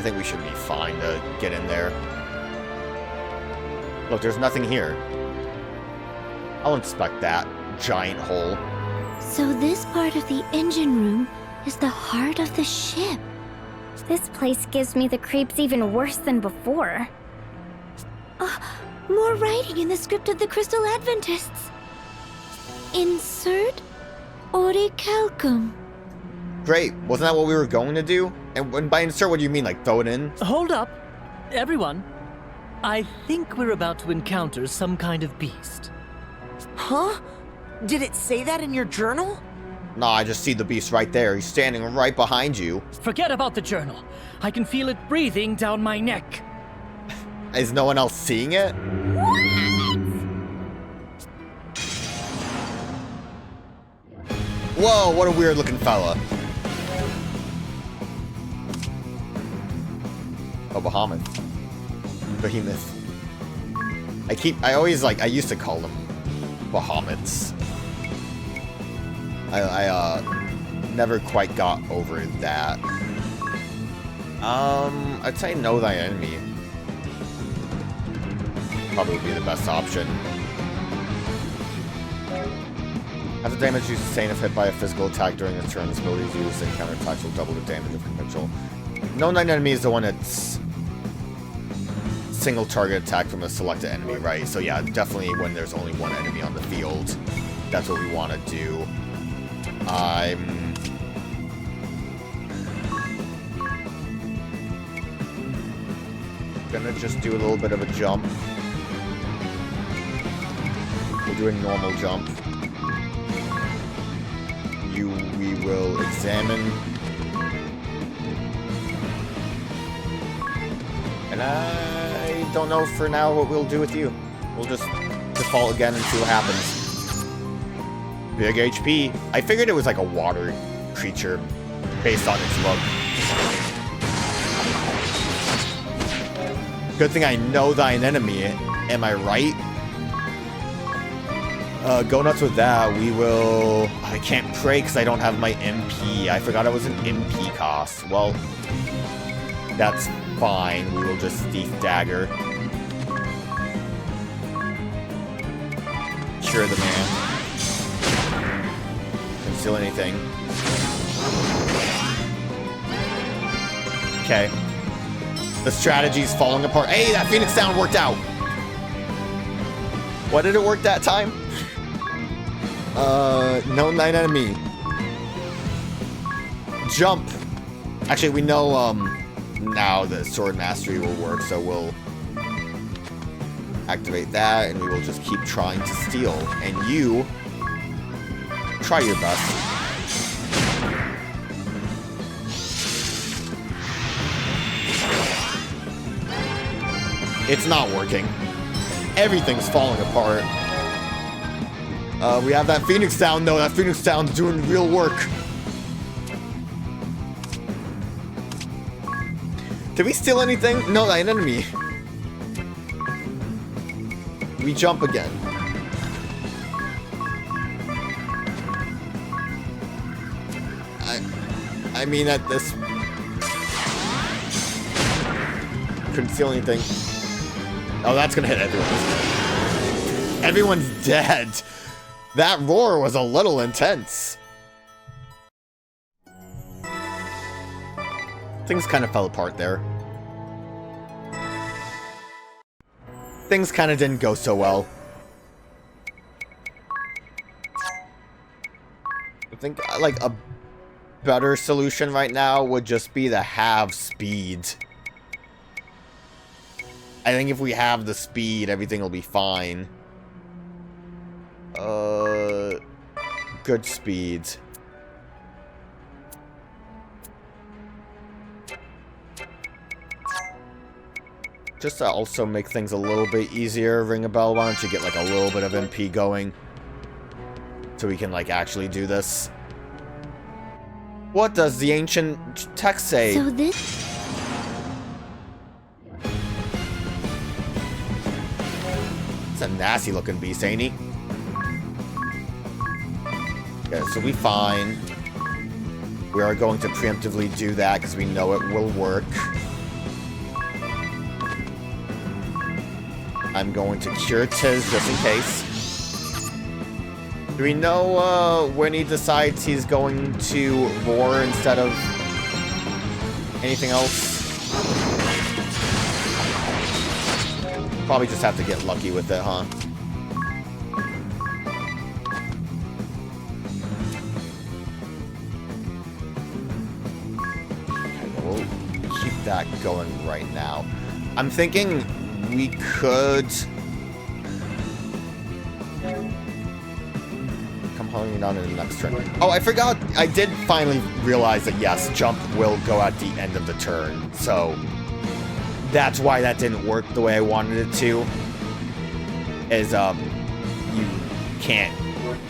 I think we should be fine to get in there. Look, there's nothing here. I'll inspect that giant hole. So this part of the engine room is the heart of the ship. This place gives me the creeps even worse than before. More writing in the script of the Crystal Adventists. Insert orichalcum. Great, wasn't that what we were going to do? And by insert, what do you mean, like throw it in? Hold up, everyone. I think we're about to encounter some kind of beast. Huh? Did it say that in your journal? No, I just see the beast right there. He's standing right behind you. Forget about the journal. I can feel it breathing down my neck. Is no one else seeing it? Whoa, what a weird looking fella. Oh, Behemoth. I used to call them Bahamut's. I never quite got over that. I'd say know thy enemy. Probably would be the best option. After damage you sustain if hit by a physical attack during a turn, this ability is used and counterattacks will double the damage of conventional. Know thine enemy is the one that's single target attack from a selected enemy, right? So yeah, definitely when there's only one enemy on the field, that's what we want to do. I'm gonna just do a little bit of a jump. We'll do a normal jump. We will examine. And I don't know for now what we'll do with you. We'll just default again and see what happens. Big HP. I figured it was like a water creature based on its look. Good thing I know thine enemy. Am I right? Go nuts with that. We will... I can't pray because I don't have my MP. I forgot it was an MP cost. Well, that's fine. We will just thief dagger. Cure the man. Conceal anything. Okay. The strategy's falling apart. Hey, that Phoenix Sound worked out! What did it work that time? Know thine enemy. Jump. Actually, we know, now that Sword Mastery will work, so we'll activate that, and we will just keep trying to steal. And you, try your best. It's not working. Everything's falling apart. We have that Phoenix Sound, though. That Phoenix Sound's doing real work. Did we steal anything? No, thine enemy. We jump again. I mean, at this... Couldn't steal anything. Oh, that's gonna hit everyone. Everyone's dead. That roar was a little intense. Things kind of fell apart there. Things kind of didn't go so well. I think, like, a better solution right now would just be to have speed. I think if we have the speed, everything will be fine. Good speed. Just to also make things a little bit easier, ring a bell, why don't you get like a little bit of MP going? So we can like actually do this. What does the ancient text say? So this... It's a nasty looking beast, ain't he? Okay, so we fine. We are going to preemptively do that because we know it will work. I'm going to cure Tiz just in case. Do we know when he decides he's going to roar instead of anything else? Probably just have to get lucky with it, huh? Okay, we'll keep that going right now. I'm thinking we could come honing down in the next turn. Oh, I forgot. I did finally realize that yes, jump will go at the end of the turn. So that's why that didn't work the way I wanted it to. Is you can't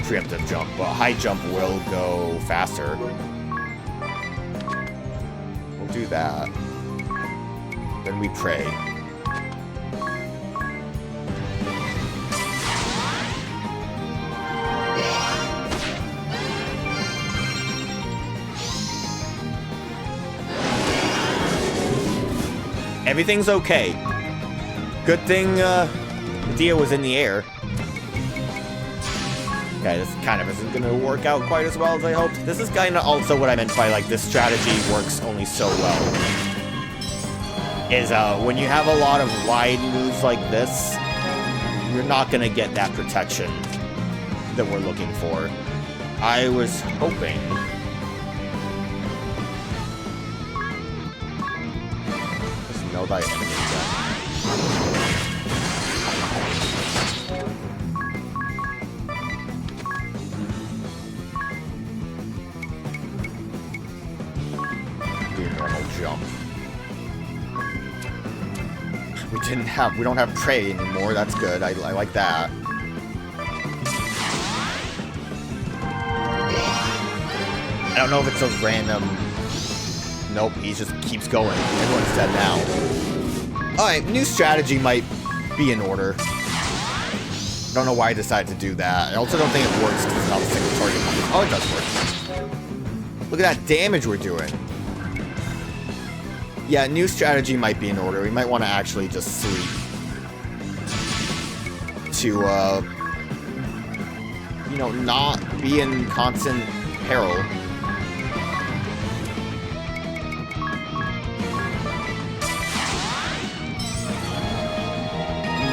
preemptive jump, but high jump will go faster. We'll do that. Then we pray. Everything's okay. Good thing Dia was in the air. Okay, this kind of isn't going to work out quite as well as I hoped. This is kind of also what I meant by, like, this strategy works only so well. Is when you have a lot of wide moves like this, you're not going to get that protection that we're looking for. I was hoping... know thy enemy do normal jump. We don't have prey anymore. That's good. I like that. I don't know if it's a random. Nope, he just keeps going. Everyone's dead now. Alright, new strategy might be in order. Don't know why I decided to do that. I also don't think it works because it's not a single target. Oh, it does work. Look at that damage we're doing. Yeah, new strategy might be in order. We might want to actually just sleep. To, you know, not be in constant peril.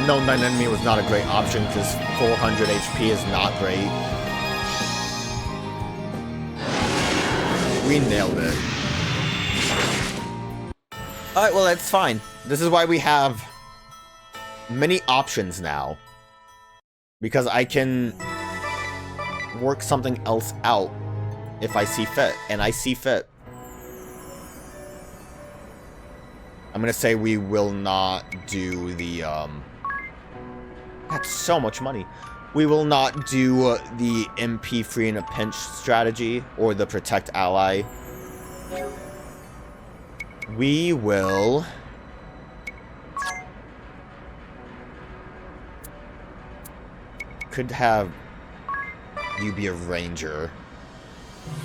No, Night Enemy was not a great option because 400 HP is not great. We nailed it. Alright, well, that's fine. This is why we have many options now. Because I can work something else out if I see fit. And I see fit. I'm gonna say we will not do the, That's so much money. We will not do the MP free in a pinch strategy or the protect ally. We will... Could have you be a ranger.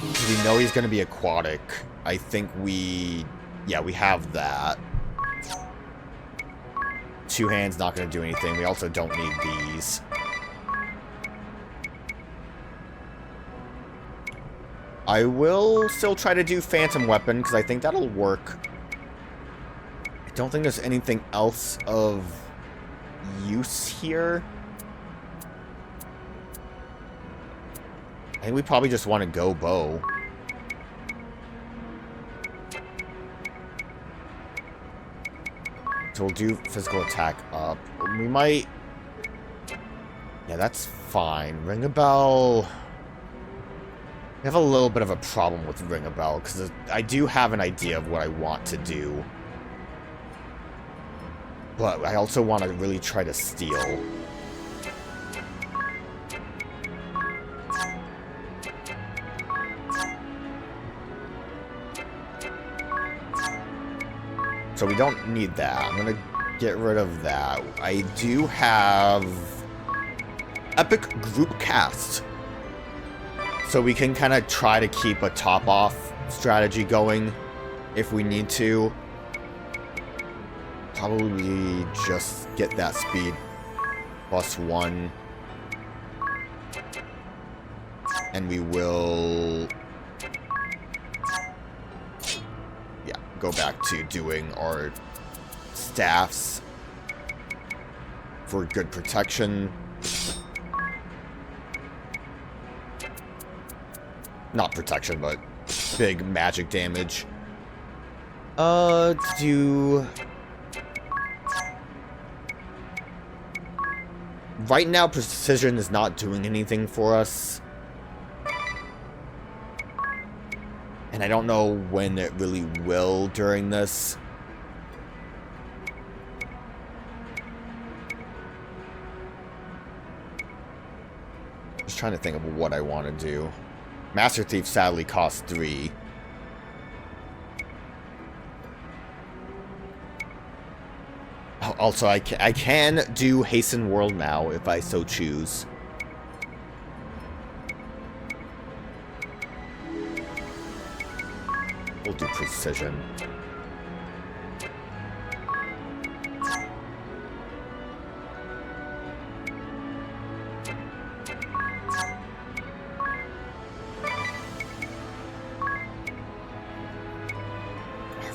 We know he's going to be aquatic. I think we... Yeah, we have that. Two hands not going to do anything. We also don't need these. I will still try to do Phantom Weapon, because I think that'll work. I don't think there's anything else of use here. I think we probably just want to go bow. So we'll do physical attack up. We might... Yeah, that's fine. Ring a bell... I have a little bit of a problem with Ring a Bell, because I do have an idea of what I want to do. But I also want to really try to steal. So we don't need that. I'm going to get rid of that. I do have Epic Group Cast. So we can kind of try to keep a top-off strategy going if we need to. Probably just get that speed. +1. And we will... yeah, go back to doing our staffs for good protection. Not protection, but big magic damage. Right now, precision is not doing anything for us. And I don't know when it really will during this. Just trying to think of what I want to do. Master Thief sadly costs 3. Also, I can do Hasten World now if I so choose. We'll do Precision.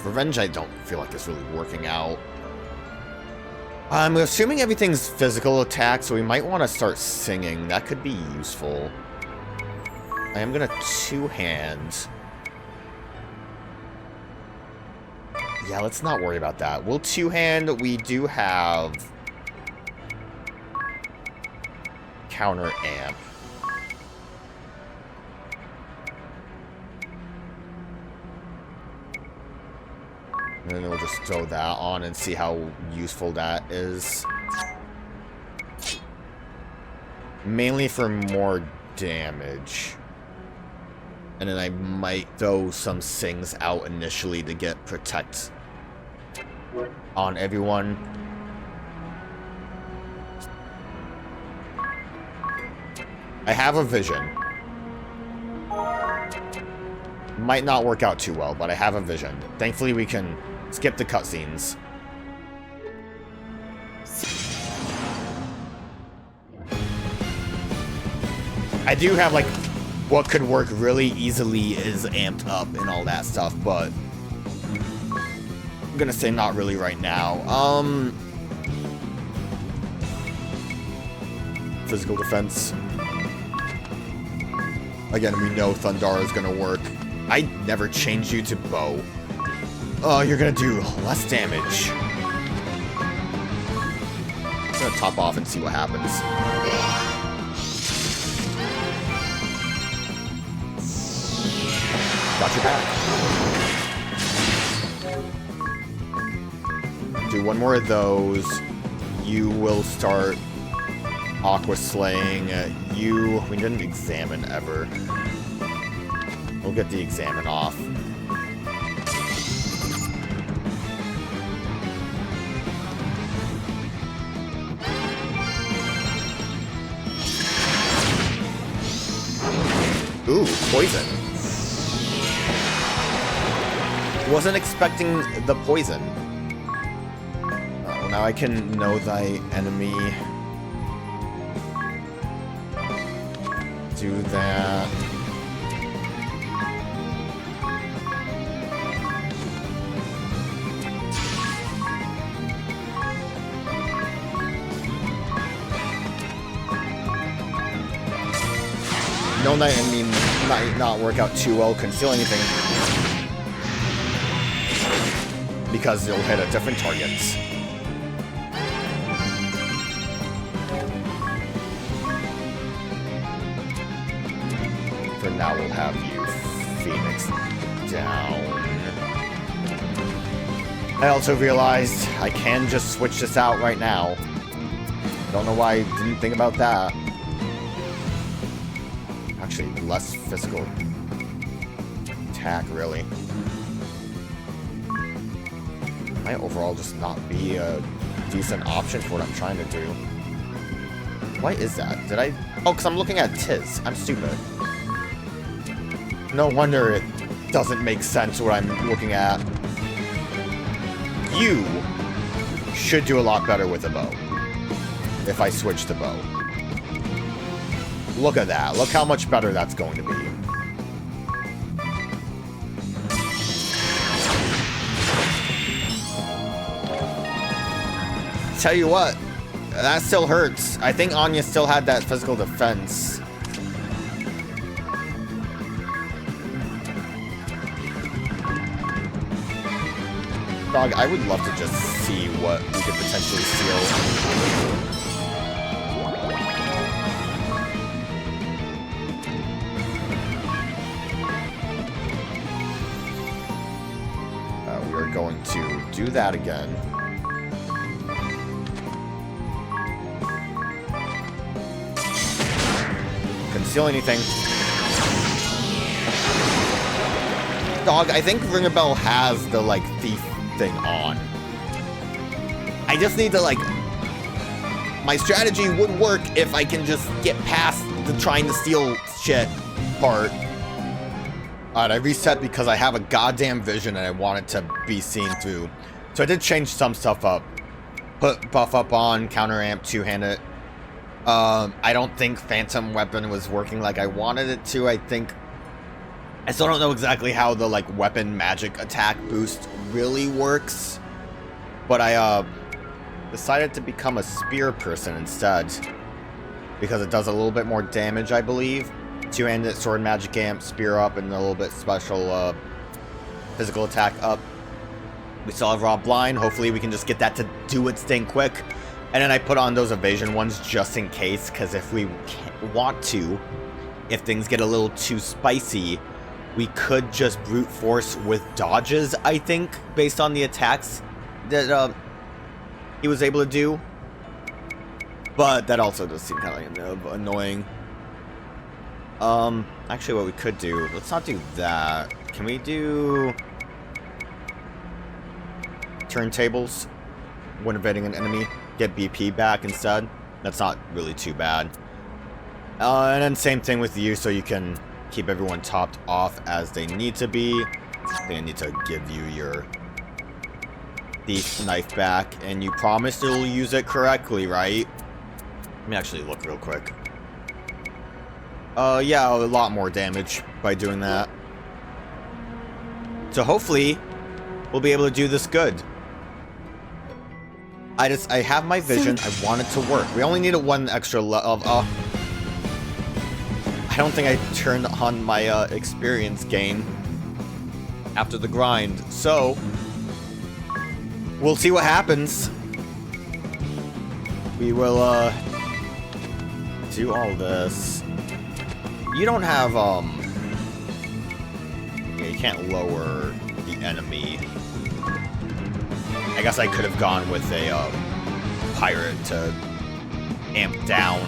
Revenge, I don't feel like it's really working out. I'm assuming everything's physical attack, so we might want to start singing. That could be useful. I am gonna two-hand. Yeah, let's not worry about that. We'll two-hand. We do have counter amp. And then we'll just throw that on and see how useful that is. Mainly for more damage. And then I might throw some sings out initially to get protect on everyone. I have a vision. Might not work out too well, but I have a vision. Thankfully we can skip the cutscenes. I do have, like, what could work really easily is amped up and all that stuff, but I'm gonna say not really right now. Physical defense. Again, we know Thundar is gonna work. I never changed you to bow. Oh, you're gonna do less damage. I'm gonna top off and see what happens. Got your back. Do one more of those. You will start Aqua Slaying. We didn't examine ever. We'll get the examine off. Ooh, poison. Wasn't expecting the poison. Well, now I can know thy enemy. Do that. No night enemy might not work out too well. Conceal anything. Because it'll hit at different targets. For now, we'll have you Phoenix down. I also realized I can just switch this out right now. Don't know why I didn't think about that. Actually, less physical attack, really. Might overall just not be a decent option for what I'm trying to do. Why is that? Did I... Oh, because I'm looking at Tiz. I'm stupid. No wonder it doesn't make sense what I'm looking at. You should do a lot better with a bow. if I switch to bow. Look at that. Look how much better that's going to be. Tell you what, that still hurts. I think Anya still had that physical defense. Dog, I would love to just see what we could potentially steal. We are going to do that again. Conceal anything. Dog, I think Ring a Bell has the, like, thief thing on. I just need to, like... My strategy would work if I can just get past the trying to steal shit part. Alright, I reset because I have a goddamn vision and I want it to be seen through. So I did change some stuff up. Put buff up on, counter amp, two-handed. I don't think Phantom Weapon was working like I wanted it to. I still don't know exactly how the, like, weapon magic attack boost really works. But I, decided to become a spear person instead. Because it does a little bit more damage, I believe. Two-handed sword magic amp, spear up, and a little bit special, physical attack up. We still have Raw Blind. Hopefully we can just get that to do its thing quick. And then I put on those evasion ones just in case, because if we want to, if things get a little too spicy, we could just brute force with dodges, I think, based on the attacks that he was able to do. But that also does seem kind of annoying. Actually what we could do, let's not do that. Can we do turntables when evading an enemy? Get BP back instead. That's not really too bad. And then same thing with you, so you can keep everyone topped off as they need to be. They need to give you your thief knife back, and you promised you'll use it correctly, right? Let me actually look real quick. Yeah, a lot more damage by doing that. So hopefully, we'll be able to do this good. I have my vision. I want it to work. We only needed one extra level. I don't think I turned on my experience gain after the grind. So, we'll see what happens. We will do all this. You don't have yeah, you can't lower the enemy. I guess I could have gone with a pirate to amp down.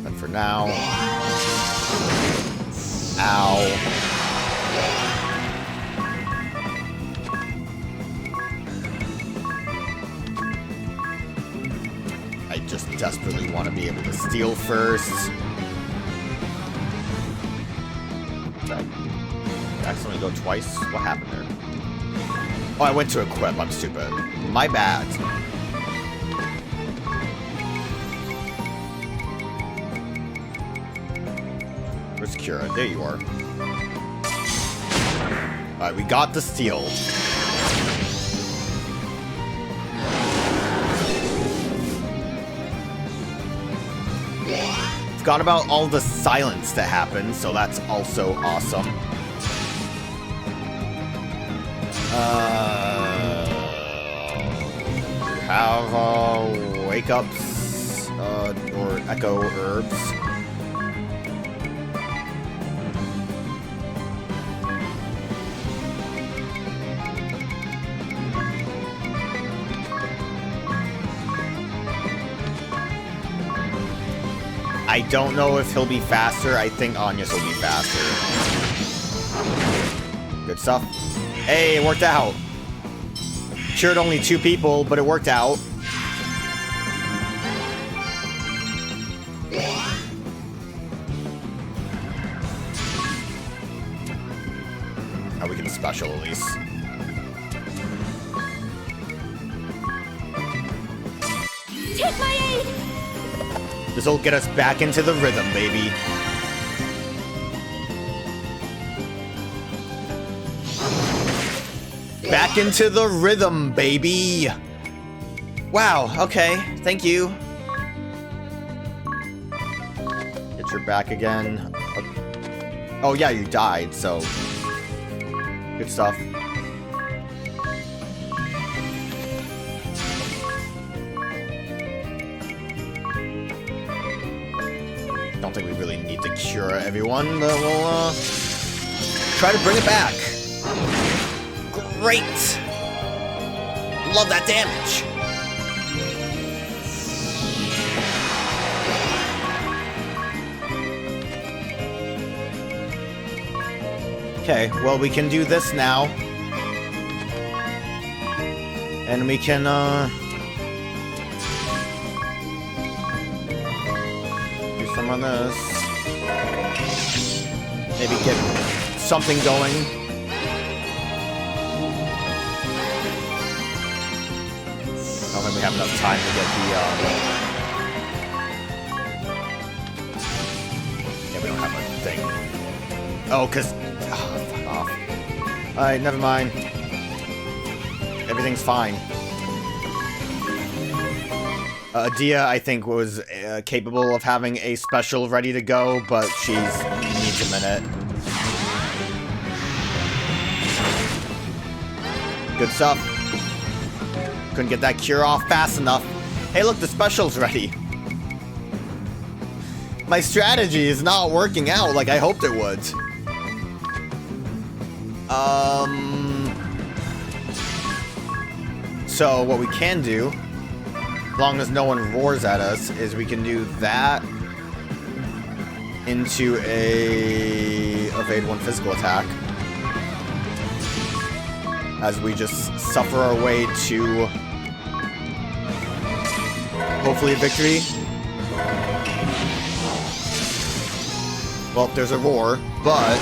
But for now... Ow. I just desperately want to be able to steal first. Did I accidentally go twice? What happened there? Oh, I went to equip. I'm stupid. My bad. Where's Kira? There you are. Alright, we got the steal. Forgot about all the silence that happened, so that's also awesome. Have wake ups or echo herbs. I don't know if he'll be faster. I think Agnès will be faster. Good stuff. Hey, it worked out. Cured only 2 people, but it worked out. special at least. Take my aid! This'll get us back into the rhythm, baby. Back into the rhythm, baby. Wow, okay, thank you. Get your back again. Oh yeah, you died, so... Good stuff. Don't think we really need to cure everyone, but we'll try to bring it back. Great! Love that damage! Okay, well we can do this now. And we can do some of this. Maybe get something going. I don't think we have enough time to get the yeah, we don't have a thing. Oh, cause fuck off. Alright, never mind. Everything's fine. Dia, I think, was capable of having a special ready to go, but she needs a minute. Good stuff. Couldn't get that cure off fast enough. Hey, look, the special's ready. My strategy is not working out like I hoped it would. So what we can do, as long as no one roars at us, is we can do that into a evade one physical attack. As we just suffer our way to hopefully a victory. Well, there's a roar, but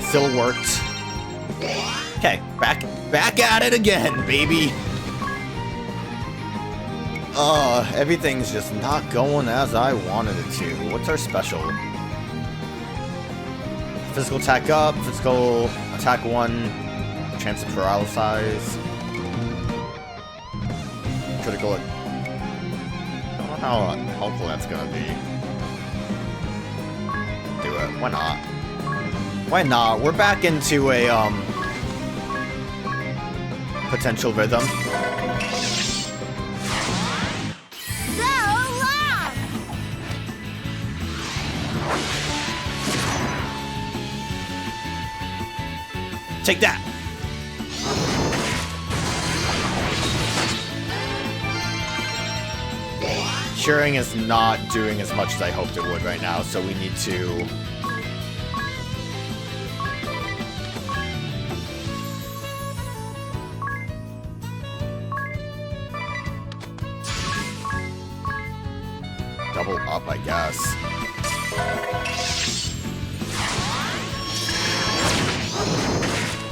still worked. Okay, back at it again, baby. Everything's just not going as I wanted it to. What's our special? Physical attack up, physical attack 1, chance of paralysis. Critical. I don't know how helpful that's gonna be. Do it. Why not? Why not? We're back into a potential rhythm. So long! Take that! Curing is not doing as much as I hoped it would right now, so we need to... double up, I guess.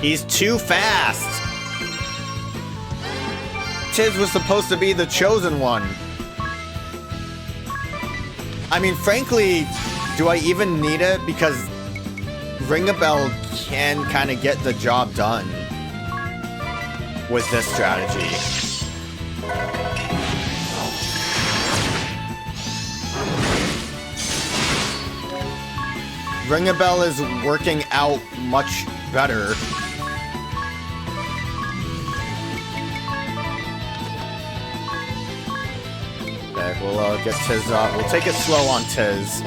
He's too fast! Tiz was supposed to be the chosen one. I mean, frankly, do I even need it? Because Ring a Bell can kind of get the job done with this strategy. Ring a Bell is working out much better. Okay, we'll get Tiz up. We'll take it slow on Tiz.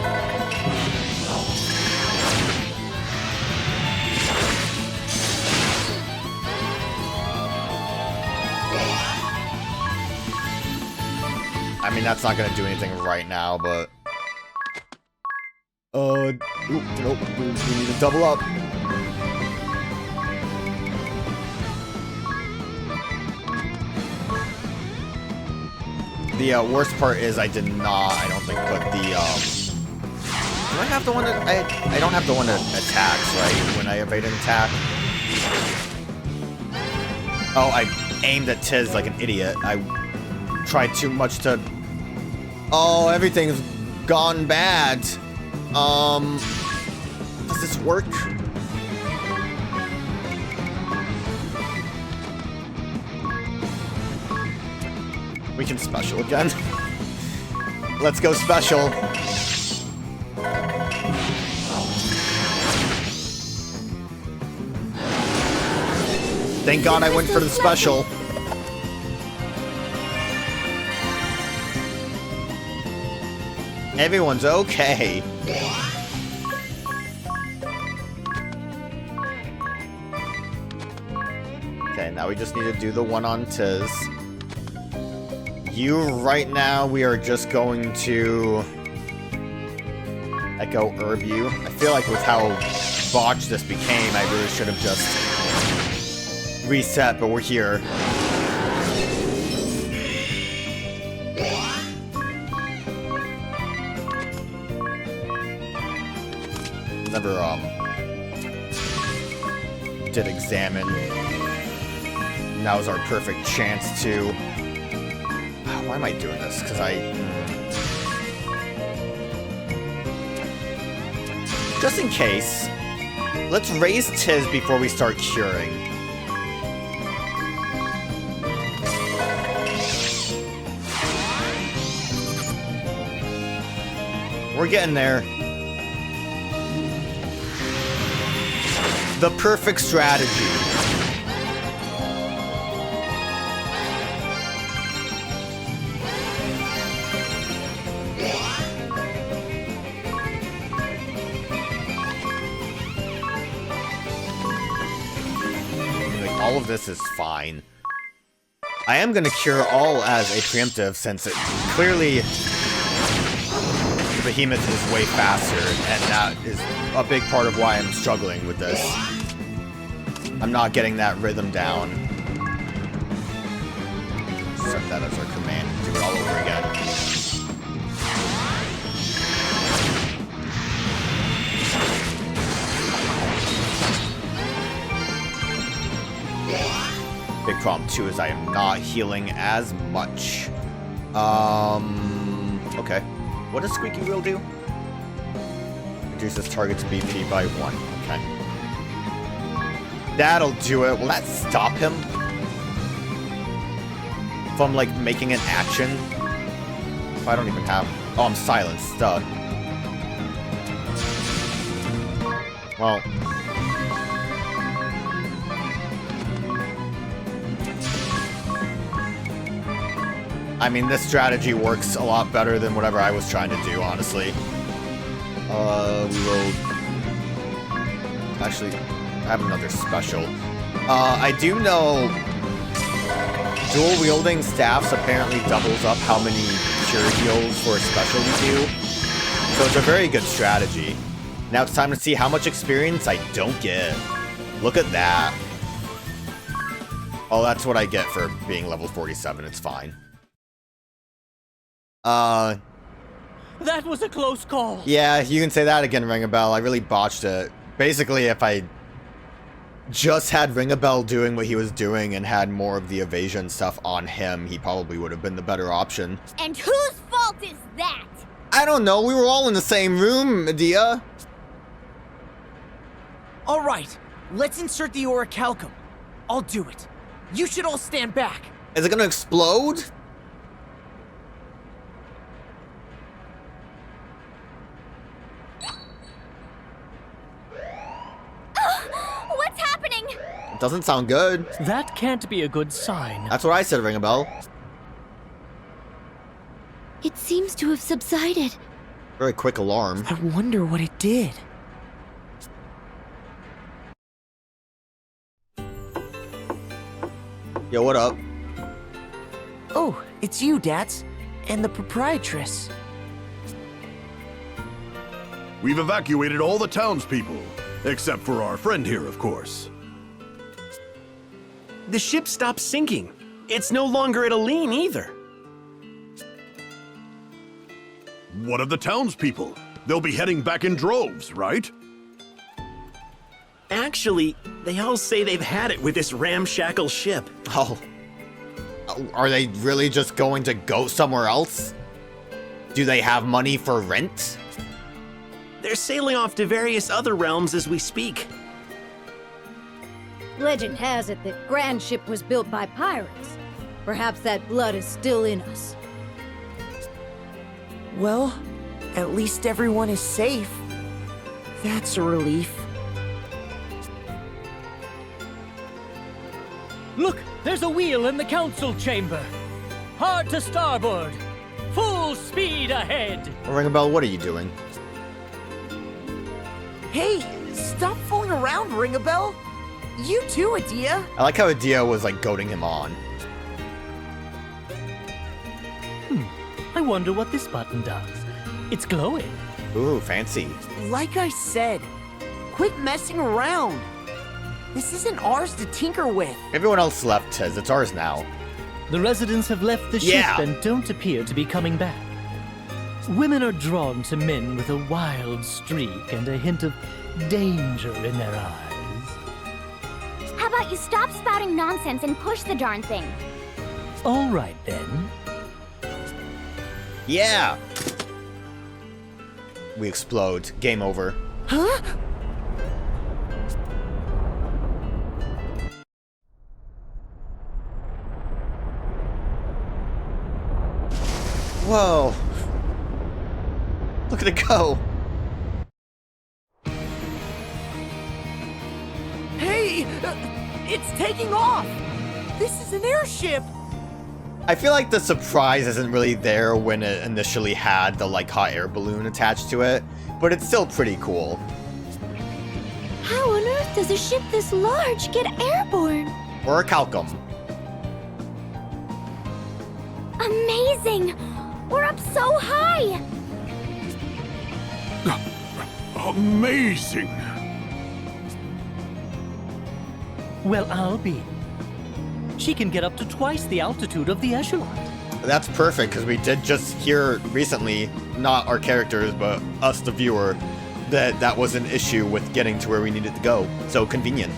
I mean, that's not gonna do anything right now, but... nope, we need to double up. The worst part is I did not, I don't think, put the I have the one that I don't have the one that attacks, right? When I evade an attack. Oh, I aimed at Tiz like an idiot. I tried too much to... Oh, everything's gone bad. Does this work? We can special again. Let's go special. Thank God I went for the special. Everyone's okay. Okay, now we just need to do the one on Tiz. You, right now, we are just going to Echo Herb you. I feel like with how botched this became, I really should have just reset, but we're here. Never, did examine. Now's our perfect chance to... Why am I doing this? Because Just in case, let's raise Tiz before we start curing. We're getting there. The perfect strategy. All of this is fine. I am gonna cure all as a preemptive since it clearly the behemoth is way faster, and that is a big part of why I'm struggling with this. I'm not getting that rhythm down. Set that as our command and do it all over again. Big problem too is I am not healing as much. Okay. What does Squeaky Wheel do? Reduces target's BP by 1. Okay. That'll do it. Will that stop him from, like, making an action? I don't even have... Oh, I'm silenced. Duh. Well... I mean, this strategy works a lot better than whatever I was trying to do, honestly. We will... Actually, I have another special. I do know... Dual-wielding staffs apparently doubles up how many cure heals for a special we do. So it's a very good strategy. Now it's time to see how much experience I don't get. Look at that. Oh, that's what I get for being level 47. It's fine. That was a close call. Yeah, you can say that again, Ring a Bell. I really botched it. Basically, if I just had Ring a Bell doing what he was doing and had more of the evasion stuff on him, he probably would have been the better option. And whose fault is that? I don't know. We were all in the same room, Medea. All right, let's insert the orichalcum. I'll do it. You should all stand back. Is it gonna explode? What's happening? It doesn't sound good. That can't be a good sign. That's what I said, Ring a Bell. It seems to have subsided. Very quick alarm. I wonder what it did. Yo, what up? Oh, it's you, Dats. And the proprietress. We've evacuated all the townspeople. Except for our friend here, of course. The ship stopped sinking. It's no longer at a lean either. What of the townspeople? They'll be heading back in droves, right? Actually, they all say they've had it with this ramshackle ship. Oh. Are they really just going to go somewhere else? Do they have money for rent? They're sailing off to various other realms as we speak. Legend has it that Grand Ship was built by pirates. Perhaps that blood is still in us. Well, at least everyone is safe. That's a relief. Look, there's a wheel in the council chamber. Hard to starboard. Full speed ahead. Ring a bell, what are you doing? Hey, stop fooling around, Ring-a-Bell. You too, Adia. I like how Adia was like goading him on. I wonder what this button does. It's glowing. Ooh, fancy. Like I said, quit messing around. This isn't ours to tinker with. Everyone else left his. It's ours now. The residents have left the Yeah. ship and don't appear to be coming back. Women are drawn to men with a wild streak and a hint of danger in their eyes. How about you stop spouting nonsense and push the darn thing? All right, then. Yeah! We explode. Game over. Huh? Whoa. Look at it go. Hey! It's taking off! This is an airship! I feel like the surprise isn't really there when it initially had the like hot air balloon attached to it, but it's still pretty cool. How on earth does a ship this large get airborne? Or a calcum. Amazing! We're up so high! Amazing! Well, I'll be. She can get up to twice the altitude of the echelon. That's perfect, because we did just hear recently, not our characters, but us, the viewer, that that was an issue with getting to where we needed to go. So convenient.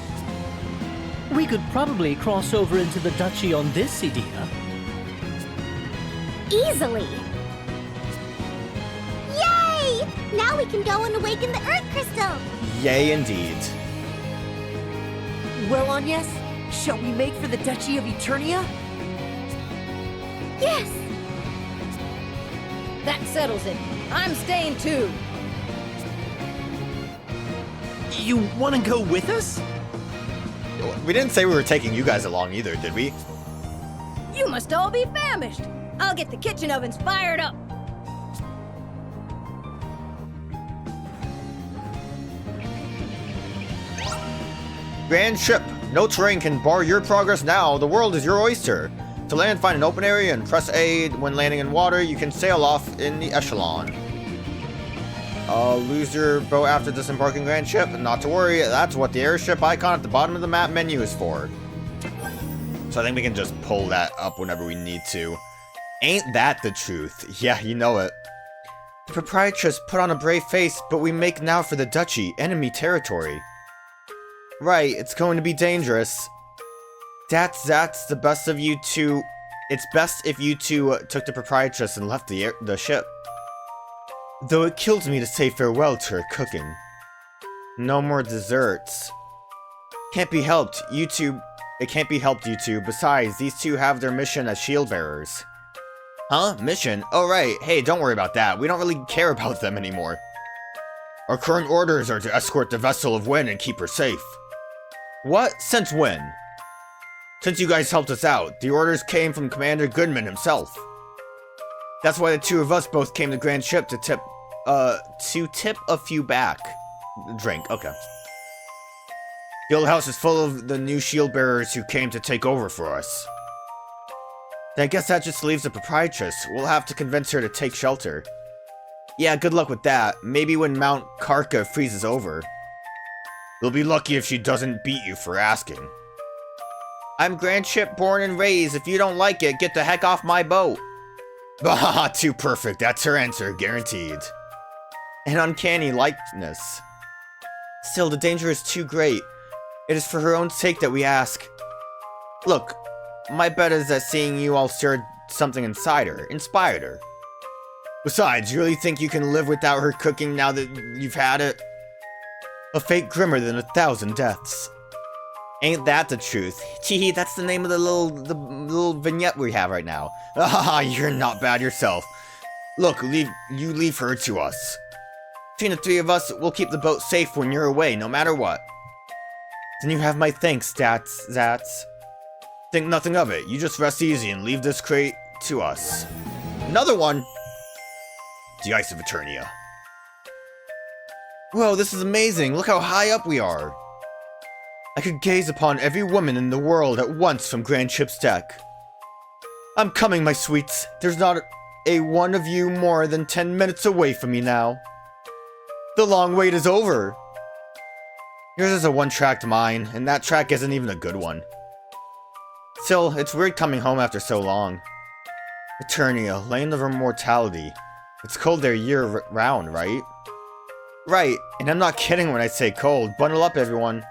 We could probably cross over into the duchy on this idea. Easily! Yay! Now we can go and awaken the Earth Crystal! Yay, indeed. Well, Agnès, shall we make for the Duchy of Eternia? Yes! That settles it. I'm staying too. You want to go with us? We didn't say we were taking you guys along either, did we? You must all be famished. I'll get the kitchen ovens fired up. Grand ship. No terrain can bar your progress now. The world is your oyster. To land, find an open area and press A. When landing in water, you can sail off in the echelon. Lose your boat after disembarking Grand ship? Not to worry, that's what the airship icon at the bottom of the map menu is for. So I think we can just pull that up whenever we need to. Ain't that the truth? Yeah, you know it. The proprietress put on a brave face, but we make now for the duchy, enemy territory. Right, it's going to be dangerous. That's the best of you two. It's best if you two took the proprietress and left the ship. Though it kills me to say farewell to her cooking. No more desserts. Can't be helped, you two. It can't be helped, you two. Besides, these two have their mission as shield bearers. Huh? Mission? Oh right, hey, don't worry about that. We don't really care about them anymore. Our current orders are to escort the vessel of Wen and keep her safe. What? Since when? Since you guys helped us out. The orders came from Commander Goodman himself. That's why the two of us both came to Grand Ship to tip a few back. Drink, okay. The old house is full of the new shield bearers who came to take over for us. Then I guess that just leaves the proprietress. We'll have to convince her to take shelter. Yeah, good luck with that. Maybe when Mount Karka freezes over. You'll be lucky if she doesn't beat you for asking. I'm Grand Ship born and raised. If you don't like it, get the heck off my boat. Bah, too perfect. That's her answer, guaranteed. an uncanny likeness. Still, the danger is too great. It is for her own sake that we ask. Look, my bet is that seeing you all stirred something inside her, inspired her. Besides, you really think you can live without her cooking now that you've had it? A fate grimmer than 1,000 deaths. Ain't that the truth? Teehee, that's the name of the little vignette we have right now. Ah, you're not bad yourself. Look, you leave her to us. Between the three of us, we'll keep the boat safe when you're away, no matter what. Then you have my thanks, Zats. Think nothing of it. You just rest easy and leave this crate to us. Another one! The Ice of Eternia. Whoa, this is amazing! Look how high up we are! I could gaze upon every woman in the world at once from Grand Ship's deck. I'm coming, my sweets. There's not a one of you more than 10 minutes away from me now. The long wait is over. Yours is a one-tracked mine, and that track isn't even a good one. Still, it's weird coming home after so long. Eternia, land of immortality. It's cold there year-round, right? Right, and I'm not kidding when I say cold. Bundle up, everyone.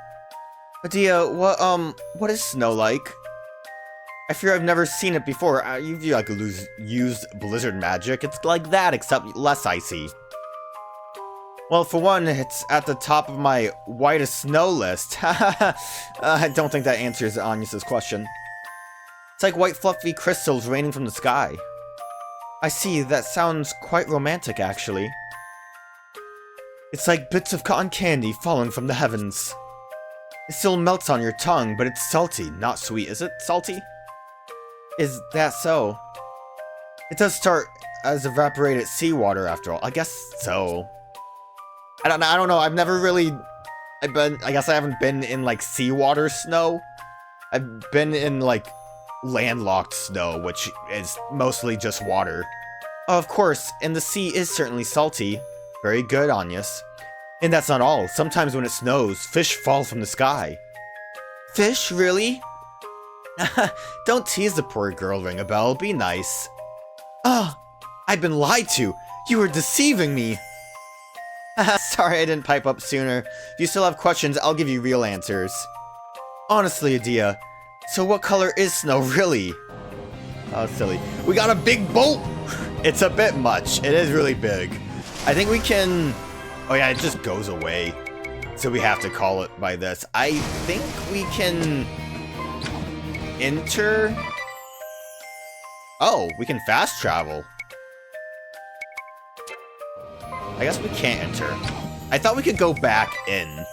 Adia, what is snow like? I fear I've never seen it before. You've used blizzard magic. It's like that, except less icy. Well, for one, it's at the top of my whitest snow list. I don't think that answers Agnès' question. It's like white fluffy crystals raining from the sky. I see, that sounds quite romantic, actually. It's like bits of cotton candy falling from the heavens. It still melts on your tongue, but it's salty, not sweet. Is it salty? Is that so? It does start as evaporated seawater after all. I guess so. I don't know. I've never really... I guess I haven't been in, like, seawater snow. I've been in, like, landlocked snow, which is mostly just water. Of course, and the sea is certainly salty. Very good, Agnès. And that's not all. Sometimes when it snows, fish fall from the sky. Fish? Really? Don't tease the poor girl, Ring-a-Bell. Be nice. Ah! I've been lied to! You were deceiving me! Sorry I didn't pipe up sooner. If you still have questions, I'll give you real answers. Honestly, Adia, so what color is snow, really? Oh, silly. We got a big boat! It's a bit much. It is really big. I think we can... Oh yeah, it just goes away. So we have to call it by this. I think we can... enter... Oh, we can fast travel. I guess we can't enter. I thought we could go back in.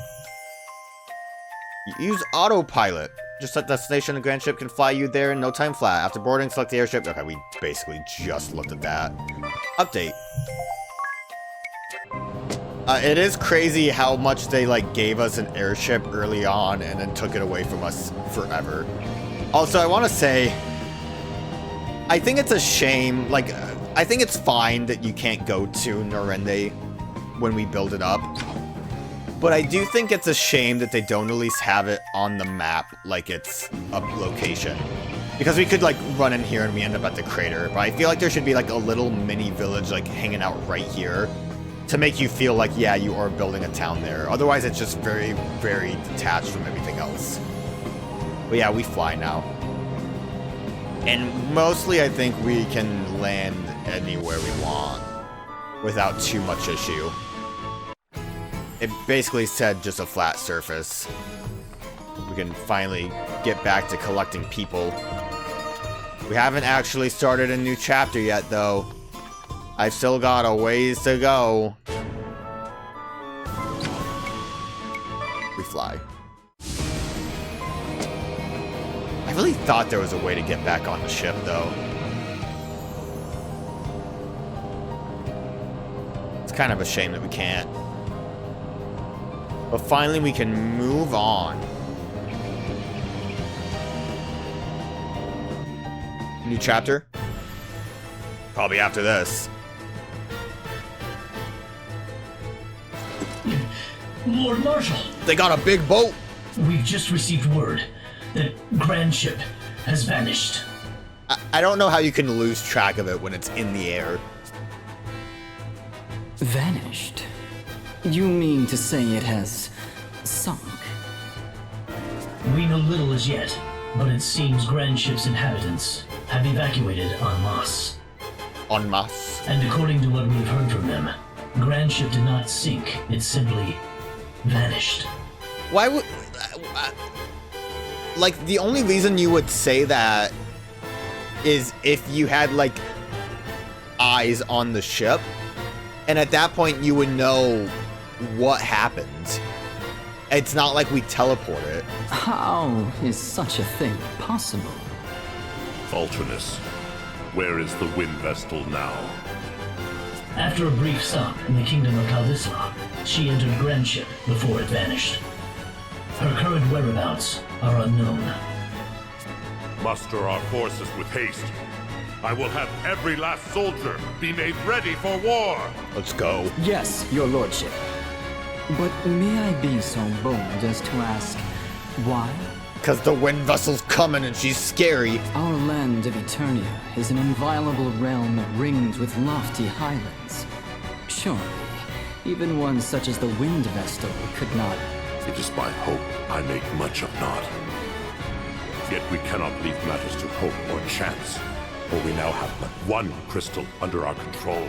Use autopilot. Just set destination, the grand ship can fly you there in no time flat. After boarding, select the airship. Okay, we basically just looked at that. Update. It is crazy how much they, like, gave us an airship early on and then took it away from us forever. Also, I want to say, I think it's a shame, like, I think it's fine that you can't go to Norende when we build it up. But I do think it's a shame that they don't at least have it on the map like it's a location. Because we could, like, run in here and we end up at the crater. But I feel like there should be, like, a little mini village, like, hanging out right here. To make you feel like, yeah, you are building a town there. Otherwise, it's just very, very detached from everything else. But yeah, we fly now. And mostly, I think we can land anywhere we want without too much issue. It basically said just a flat surface. We can finally get back to collecting people. We haven't actually started a new chapter yet, though. I've still got a ways to go. We fly. I really thought there was a way to get back on the ship, though. It's kind of a shame that we can't. But finally we can move on. New chapter? Probably after this. Lord Marshal! They got a big boat! We've just received word that Grand Ship has vanished. I don't know how you can lose track of it when it's in the air. Vanished? You mean to say it has sunk? We know little as yet, but it seems Grand Ship's inhabitants have evacuated en masse. En masse. And according to what we've heard from them, Grand Ship did not sink, it simply vanished. Why would... like, the only reason you would say that is if you had, like, eyes on the ship. And at that point, you would know what happened. It's not like we teleport it. How is such a thing possible? Alternus, where is the wind vestal now? After a brief stop in the kingdom of Caldisla, she entered Grand Ship before it vanished. Her current whereabouts are unknown. Muster our forces with haste. I will have every last soldier be made ready for war. Let's go. Yes, your lordship. But may I be so bold as to ask, why? Because the wind vessel's coming and she's scary. Our land of Eternia is an inviolable realm ringed with lofty highlands. Surely, even one such as the wind vestal could not... It is my hope I make much of naught. Yet we cannot leave matters to hope or chance, for we now have but one crystal under our control.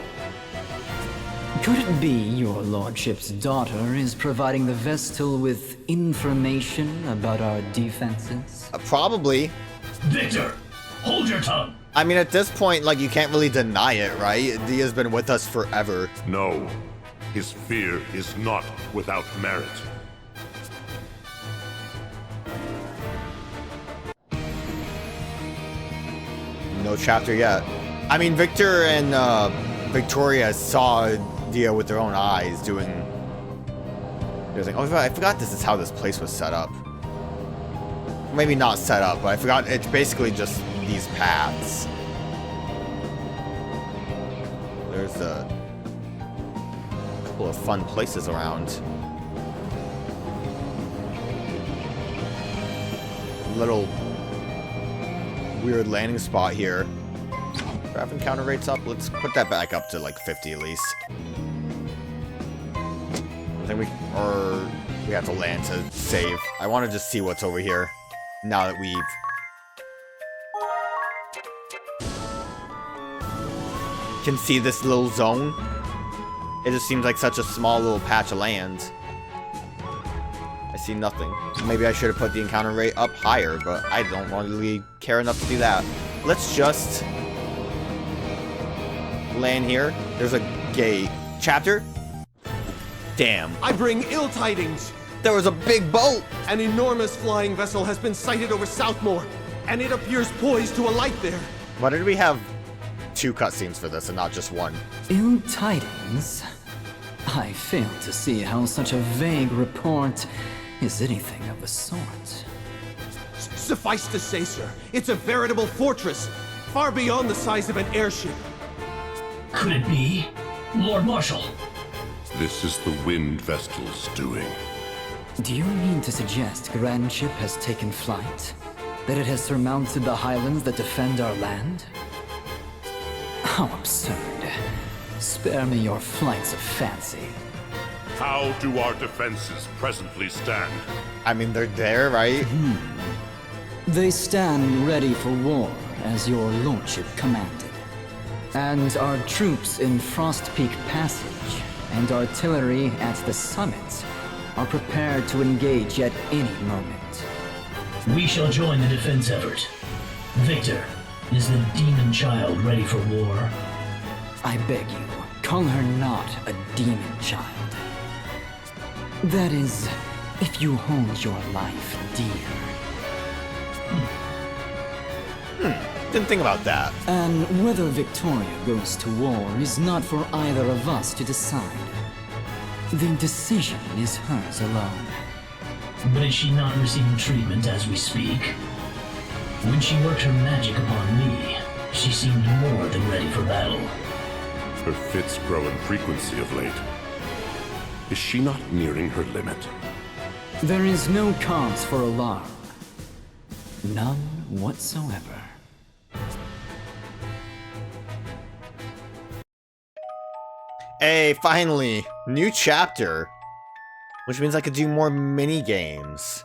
Could it be your lordship's daughter is providing the Vestal with information about our defenses? Probably. Victor, hold your tongue. I mean, at this point, like, you can't really deny it, right? Dia's been with us forever. No, his fear is not without merit. No chapter yet. I mean, Victor and Victoria saw Dia with their own eyes doing... They was like, oh, I forgot this is how this place was set up. Maybe not set up, but I forgot it's basically just these paths. There's a couple of fun places around. Little weird landing spot here. Craft encounter rates up. Let's put that back up to like 50 at least. I think we have to land to save. I want to just see what's over here now that we've can see this little zone. It just seems like such a small little patch of land. I see nothing. Maybe I should have put the encounter rate up higher, but I don't really care enough to do that. Let's just land here. There's a gate. Chapter? Damn. I bring ill tidings. There was a big boat. An enormous flying vessel has been sighted over Southmore, and it appears poised to alight there. Why did we have 2 cutscenes for this and not just 1? Ill tidings? I fail to see how such a vague report is anything of the sort. Suffice to say, sir, it's a veritable fortress, far beyond the size of an airship. Could it be Lord Marshal? This is the wind vestal's doing. Do you mean to suggest Grand Ship has taken flight? That it has surmounted the highlands that defend our land? How absurd. Spare me your flights of fancy. How do our defenses presently stand? I mean, they're there, right? They stand ready for war, as your lordship commanded. And our troops in Frost Peak Passage and artillery at the summit are prepared to engage at any moment. We shall join the defense effort. Victor, is the demon child ready for war? I beg you, call her not a demon child. That is, if you hold your life dear. Didn't think about that. And whether Victoria goes to war is not for either of us to decide. The decision is hers alone. But is she not receiving treatment as we speak? When she worked her magic upon me, she seemed more than ready for battle. Her fits grow in frequency of late. Is she not nearing her limit? There is no cause for alarm. None whatsoever. Hey, finally! New chapter! Which means I could do more mini-games.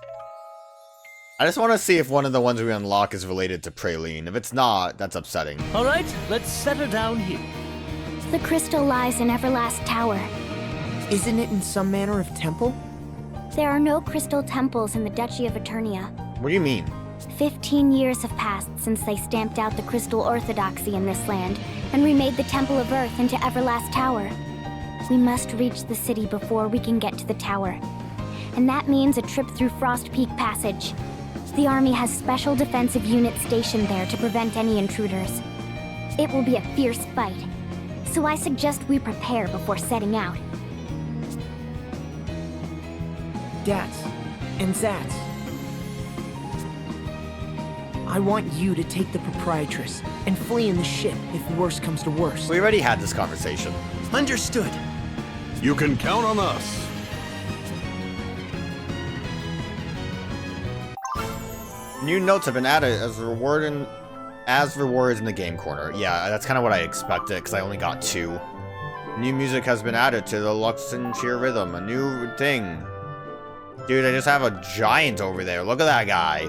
I just want to see if one of the ones we unlock is related to Praline. If it's not, that's upsetting. Alright, let's set her down here. The crystal lies in Everlast Tower. Isn't it in some manner of temple? There are no crystal temples in the Duchy of Eternia. What do you mean? 15 years have passed since they stamped out the crystal orthodoxy in this land and remade the Temple of Earth into Everlast Tower. We must reach the city before we can get to the tower. And that means a trip through Frost Peak Passage. The army has special defensive units stationed there to prevent any intruders. It will be a fierce fight, so I suggest we prepare before setting out. Dats and Zats. I want you to take the proprietress and flee in the ship if worse comes to worse. We already had this conversation. Understood. You can count on us. New notes have been added as rewards in the game corner. Yeah, that's kind of what I expected, because I only got 2. New music has been added to the Luxendarc rhythm. A new thing. Dude, I just have a giant over there. Look at that guy.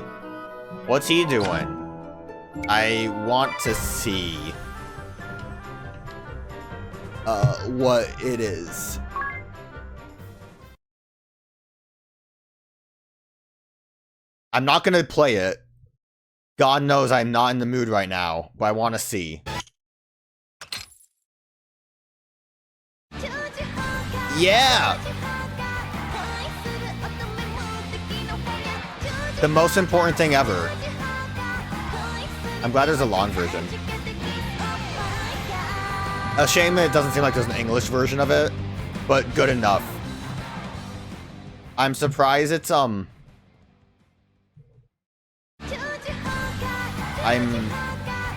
What's he doing? I want to see what it is. I'm not gonna play it. God knows I'm not in the mood right now, but I want to see. Yeah! The most important thing ever. I'm glad there's a long version. A shame that it doesn't seem like there's an English version of it, but good enough. I'm surprised it's, I'm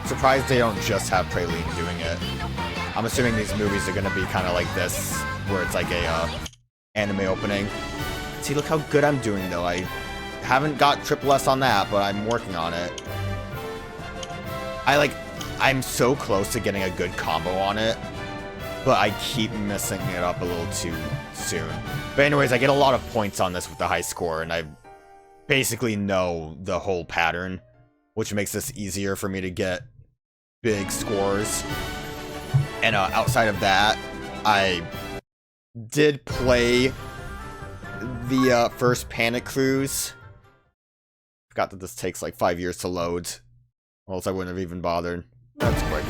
surprised they don't just have Praline doing it. I'm assuming these movies are gonna be kind of like this, where it's like a, anime opening. See, look how good I'm doing, though. I haven't got triple S on that, but I'm working on it. I'm so close to getting a good combo on it, but I keep messing it up a little too soon. But anyways, I get a lot of points on this with the high score, and I basically know the whole pattern, which makes this easier for me to get big scores. And outside of that, I did play the first Panic Cruise. Forgot that this takes like 5 years to load, or else I wouldn't have even bothered. That's quick.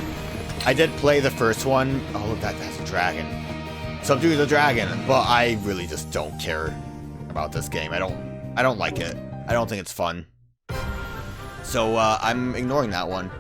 I did play the first one. Oh, look, that's a dragon. Subdue the dragon, but I really just don't care about this game. I don't like it. I don't think it's fun. So, I'm ignoring that one.